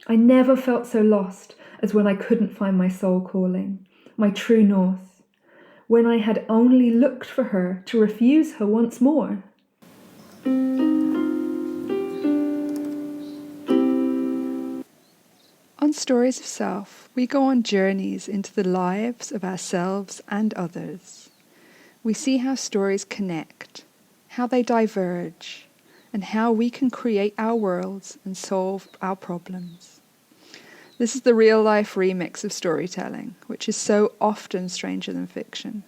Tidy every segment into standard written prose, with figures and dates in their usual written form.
I never felt so lost as when I couldn't find my soul calling, my true north, when I had only looked for her to refuse her once more. On Stories of Self, we go on journeys into the lives of ourselves and others. We see how stories connect, how they diverge, and how we can create our worlds and solve our problems. This is the real-life remix of storytelling, which is so often stranger than fiction.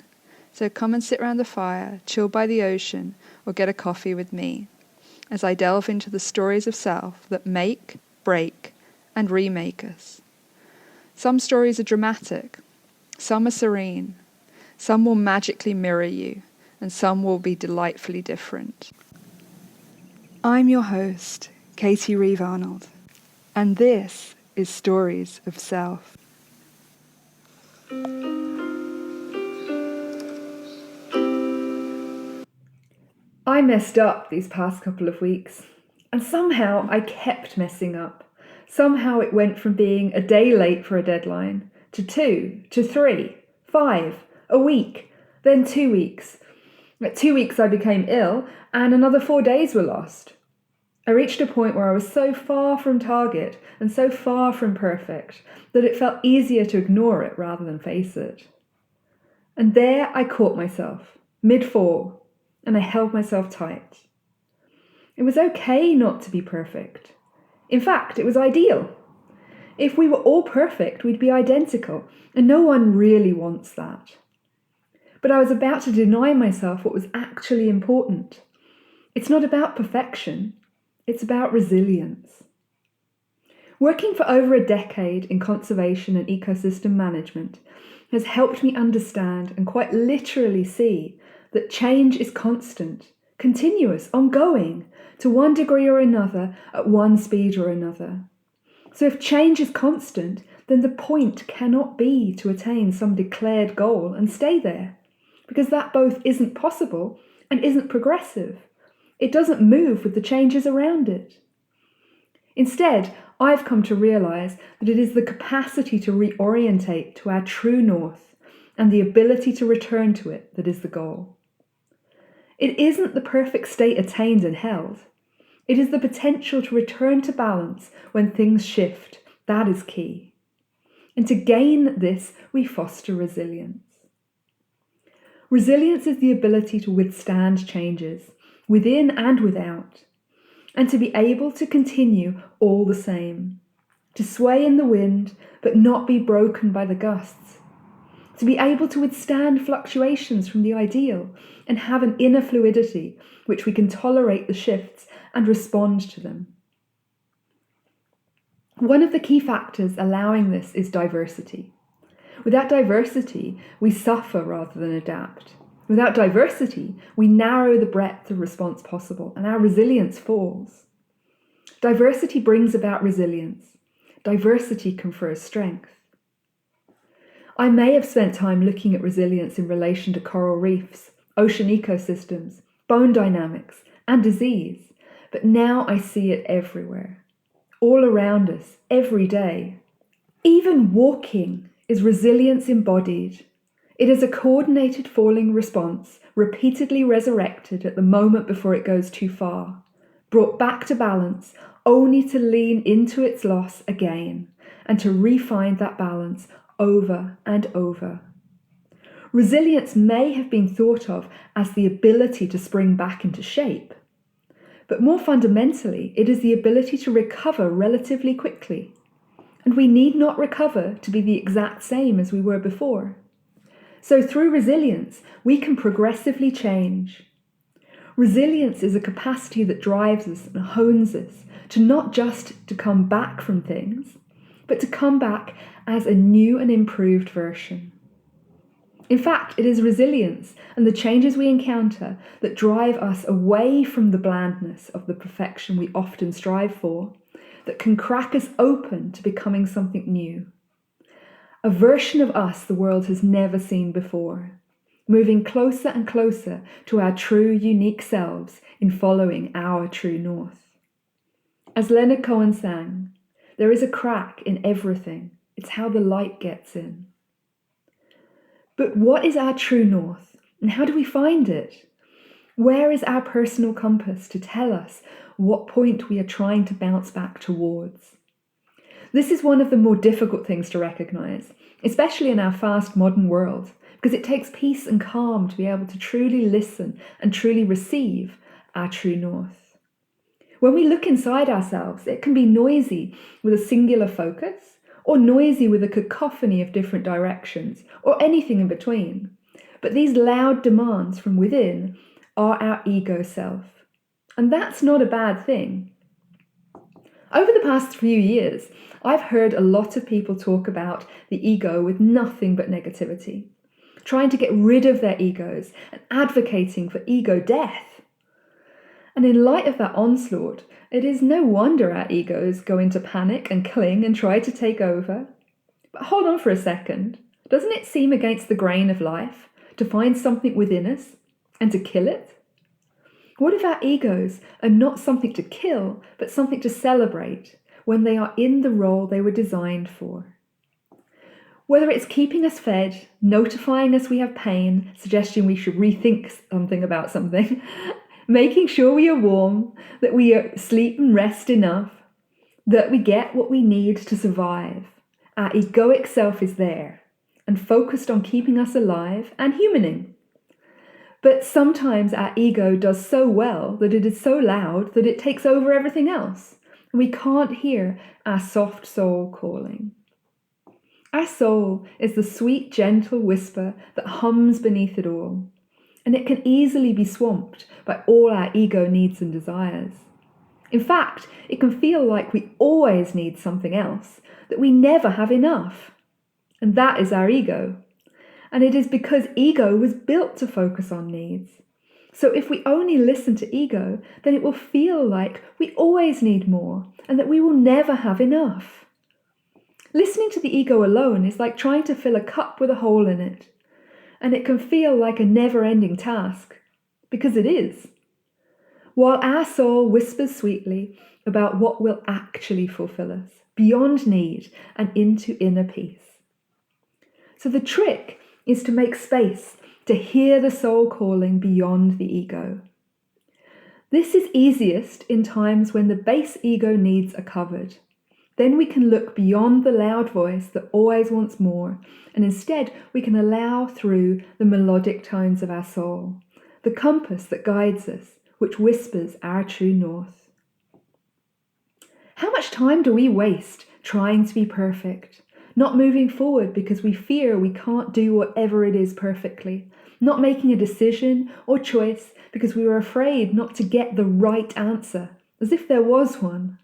So come and sit around the fire, chill by the ocean, or get a coffee with me, as I delve into the stories of self that make, break, and remake us. Some stories are dramatic, some are serene, some will magically mirror you, and some will be delightfully different. I'm your host, Katie Reeve Arnold, and this is Stories of Self. I messed up these past couple of weeks, and somehow I kept messing up. Somehow it went from being a day late for a deadline to 2, to 3, 5, a week, then 2 weeks. At 2 weeks I became ill, and another 4 days were lost. I reached a point where I was so far from target and so far from perfect that it felt easier to ignore it rather than face it. And there I caught myself, mid-fall, and I held myself tight. It was okay not to be perfect. In fact, it was ideal. If we were all perfect, we'd be identical, and no one really wants that. But I was about to deny myself what was actually important. It's not about perfection, it's about resilience. Working for over a decade in conservation and ecosystem management has helped me understand and quite literally see that change is constant, continuous, ongoing, to one degree or another, at one speed or another. So if change is constant, then the point cannot be to attain some declared goal and stay there, because that both isn't possible and isn't progressive. It doesn't move with the changes around it. Instead, I've come to realize that it is the capacity to reorientate to our true north and the ability to return to it that is the goal. It isn't the perfect state attained and held. It is the potential to return to balance when things shift. That is key. And to gain this, we foster resilience. Resilience is the ability to withstand changes, within and without, and to be able to continue all the same, to sway in the wind but not be broken by the gusts, to be able to withstand fluctuations from the ideal and have an inner fluidity which we can tolerate the shifts and respond to them. One of the key factors allowing this is diversity. Without diversity, we suffer rather than adapt. Without diversity, we narrow the breadth of response possible and our resilience falls. Diversity brings about resilience. Diversity confers strength. I may have spent time looking at resilience in relation to coral reefs, ocean ecosystems, bone dynamics, and disease, but now I see it everywhere, all around us, every day. Even walking is resilience embodied. It is a coordinated falling response, repeatedly resurrected at the moment before it goes too far, brought back to balance only to lean into its loss again and to re-find that balance over and over. Resilience may have been thought of as the ability to spring back into shape, but more fundamentally, it is the ability to recover relatively quickly. And we need not recover to be the exact same as we were before. So through resilience, we can progressively change. Resilience is a capacity that drives us and hones us to not just to come back from things, but to come back as a new and improved version. In fact, it is resilience and the changes we encounter that drive us away from the blandness of the perfection we often strive for, that can crack us open to becoming something new. A version of us the world has never seen before, moving closer and closer to our true, unique selves in following our true north. As Leonard Cohen sang, There is a crack in everything. It's how the light gets in. But what is our true north, and how do we find it? Where is our personal compass to tell us what point we are trying to bounce back towards? This is one of the more difficult things to recognize, especially in our fast modern world, because it takes peace and calm to be able to truly listen and truly receive our true north. When we look inside ourselves, it can be noisy with a singular focus, or noisy with a cacophony of different directions, or anything in between. But these loud demands from within are our ego self. And that's not a bad thing. Over the past few years, I've heard a lot of people talk about the ego with nothing but negativity, trying to get rid of their egos and advocating for ego death. And in light of that onslaught, it is no wonder our egos go into panic and cling and try to take over. But hold on for a second. Doesn't it seem against the grain of life to find something within us and to kill it? What if our egos are not something to kill, but something to celebrate when they are in the role they were designed for? Whether it's keeping us fed, notifying us we have pain, suggesting we should rethink something about something, making sure we are warm, that we sleep and rest enough, that we get what we need to survive. Our egoic self is there and focused on keeping us alive and humaning. But sometimes our ego does so well that it is so loud that it takes over everything else, and we can't hear our soft soul calling. Our soul is the sweet, gentle whisper that hums beneath it all, and it can easily be swamped by all our ego needs and desires. In fact, it can feel like we always need something else, that we never have enough. And that is our ego. And it is because ego was built to focus on needs. So if we only listen to ego, then it will feel like we always need more and that we will never have enough. Listening to the ego alone is like trying to fill a cup with a hole in it. And it can feel like a never-ending task, because it is. While our soul whispers sweetly about what will actually fulfill us, beyond need and into inner peace. So the trick is to make space to hear the soul calling beyond the ego. This is easiest in times when the base ego needs are covered. Then we can look beyond the loud voice that always wants more, and instead we can allow through the melodic tones of our soul, the compass that guides us, which whispers our true north. How much time do we waste trying to be perfect, not moving forward because we fear we can't do whatever it is perfectly, not making a decision or choice because we were afraid not to get the right answer, as if there was one?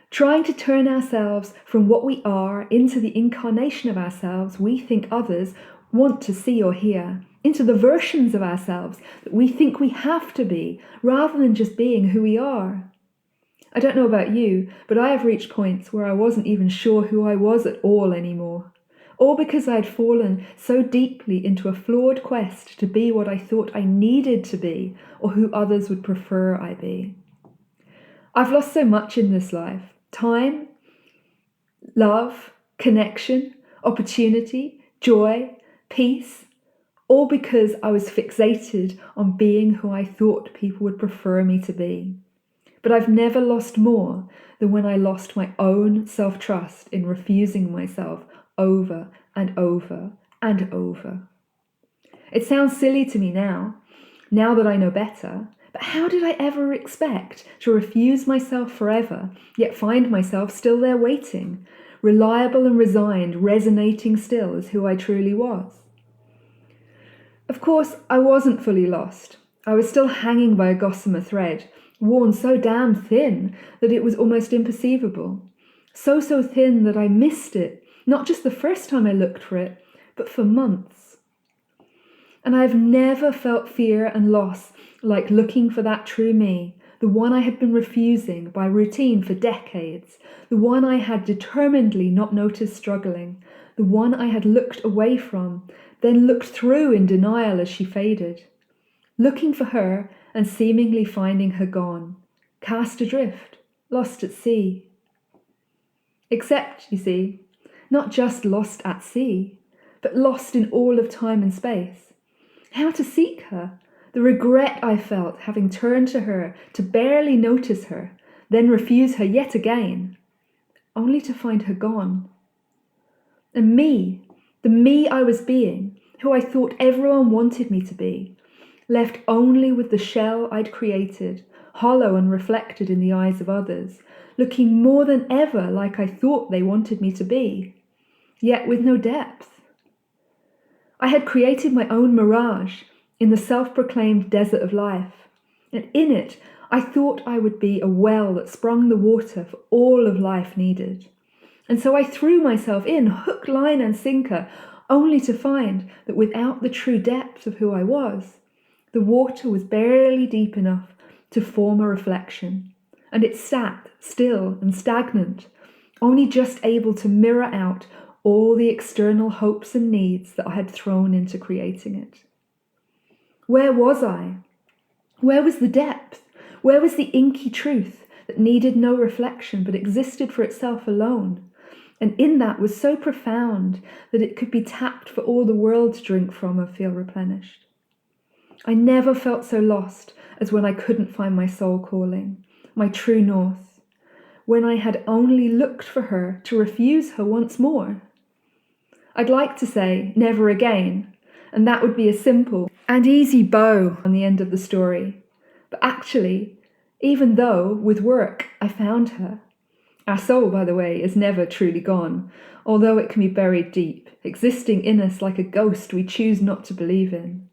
Trying to turn ourselves from what we are into the incarnation of ourselves we think others want to see or hear, into the versions of ourselves that we think we have to be, rather than just being who we are. I don't know about you, but I have reached points where I wasn't even sure who I was at all anymore, all because I had fallen so deeply into a flawed quest to be what I thought I needed to be, or who others would prefer I be. I've lost so much in this life. Time, love, connection, opportunity, joy, peace, all because I was fixated on being who I thought people would prefer me to be. But I've never lost more than when I lost my own self-trust in refusing myself over and over and over. It sounds silly to me now that I know better, but how did I ever expect to refuse myself forever, yet find myself still there waiting, reliable and resigned, resonating still as who I truly was? Of course, I wasn't fully lost. I was still hanging by a gossamer thread, worn so damn thin that it was almost imperceivable. So thin that I missed it, not just the first time I looked for it, but for months. And I've never felt fear and loss like looking for that true me, the one I had been refusing by routine for decades, the one I had determinedly not noticed struggling, the one I had looked away from, then looked through in denial as she faded. Looking for her and seemingly finding her gone, cast adrift, lost at sea. Except, you see, not just lost at sea, but lost in all of time and space. How to seek her, the regret I felt having turned to her to barely notice her, then refuse her yet again, only to find her gone. And me, the me I was being, who I thought everyone wanted me to be, left only with the shell I'd created, hollow and reflected in the eyes of others, looking more than ever like I thought they wanted me to be, yet with no depth. I had created my own mirage in the self-proclaimed desert of life, and in it I thought I would be a well that sprung the water for all of life needed. And so I threw myself in, hook, line and sinker, only to find that without the true depth of who I was, the water was barely deep enough to form a reflection, and it sat still and stagnant, only just able to mirror out all the external hopes and needs that I had thrown into creating it. Where was I? Where was the depth? Where was the inky truth that needed no reflection but existed for itself alone, and in that was so profound that it could be tapped for all the world to drink from and feel replenished? I never felt so lost as when I couldn't find my soul calling, my true north, when I had only looked for her to refuse her once more. I'd like to say never again, and that would be a simple and easy bow on the end of the story. But actually, even though with work I found her, our soul, by the way, is never truly gone, although it can be buried deep, existing in us like a ghost we choose not to believe in.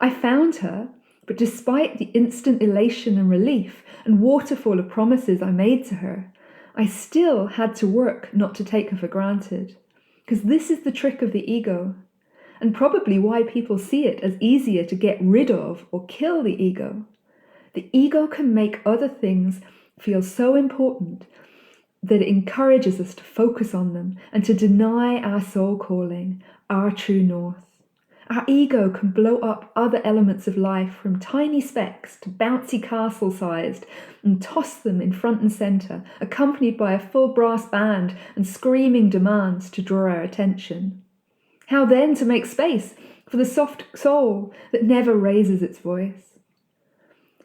I found her, but despite the instant elation and relief and waterfall of promises I made to her, I still had to work not to take her for granted. Because this is the trick of the ego, and probably why people see it as easier to get rid of or kill the ego. The ego can make other things feel so important that it encourages us to focus on them and to deny our soul calling, our true north. Our ego can blow up other elements of life from tiny specks to bouncy castle-sized and toss them in front and centre, accompanied by a full brass band and screaming demands to draw our attention. How then to make space for the soft soul that never raises its voice?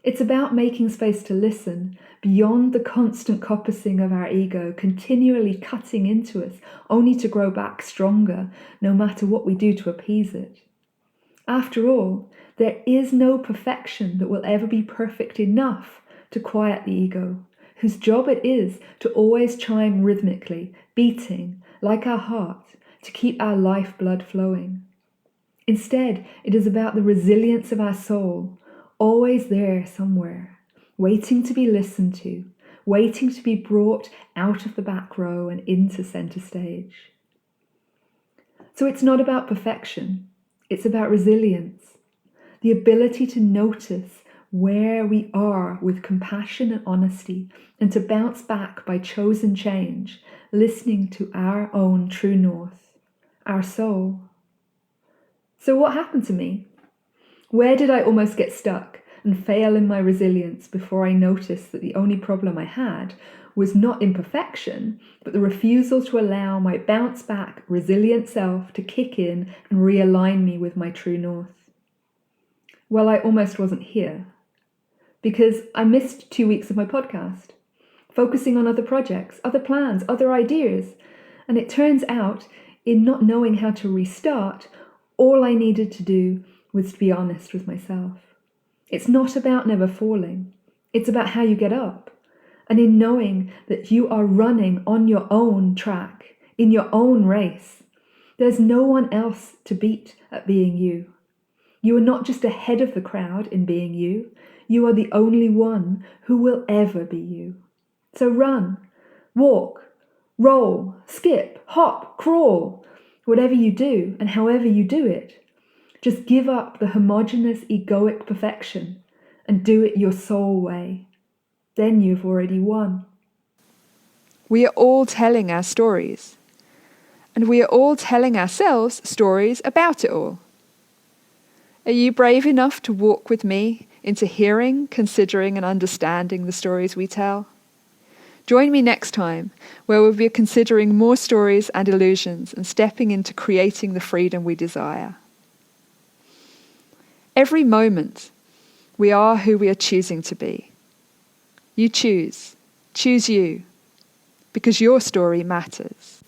It's about making space to listen beyond the constant coppicing of our ego, continually cutting into us, only to grow back stronger, no matter what we do to appease it. After all, there is no perfection that will ever be perfect enough to quiet the ego, whose job it is to always chime rhythmically, beating, like our heart, to keep our lifeblood flowing. Instead, it is about the resilience of our soul, always there somewhere, waiting to be listened to, waiting to be brought out of the back row and into center stage. So it's not about perfection. It's about resilience, the ability to notice where we are with compassion and honesty, and to bounce back by chosen change, listening to our own true north, our soul. So what happened to me? Where did I almost get stuck and fail in my resilience before I noticed that the only problem I had was not imperfection, but the refusal to allow my bounce-back, resilient self to kick in and realign me with my true north? Well, I almost wasn't here, because I missed 2 weeks of my podcast, focusing on other projects, other plans, other ideas, and it turns out, in not knowing how to restart, all I needed to do was to be honest with myself. It's not about never falling, it's about how you get up. And in knowing that you are running on your own track, in your own race, there's no one else to beat at being you. You are not just ahead of the crowd in being you, you are the only one who will ever be you. So run, walk, roll, skip, hop, crawl, whatever you do and however you do it. Just give up the homogeneous egoic perfection and do it your soul way. Then you've already won. We are all telling our stories, and we are all telling ourselves stories about it all. Are you brave enough to walk with me into hearing, considering and understanding the stories we tell? Join me next time, where we'll be considering more stories and illusions and stepping into creating the freedom we desire. Every moment, we are who we are choosing to be. You choose. Choose you, because your story matters.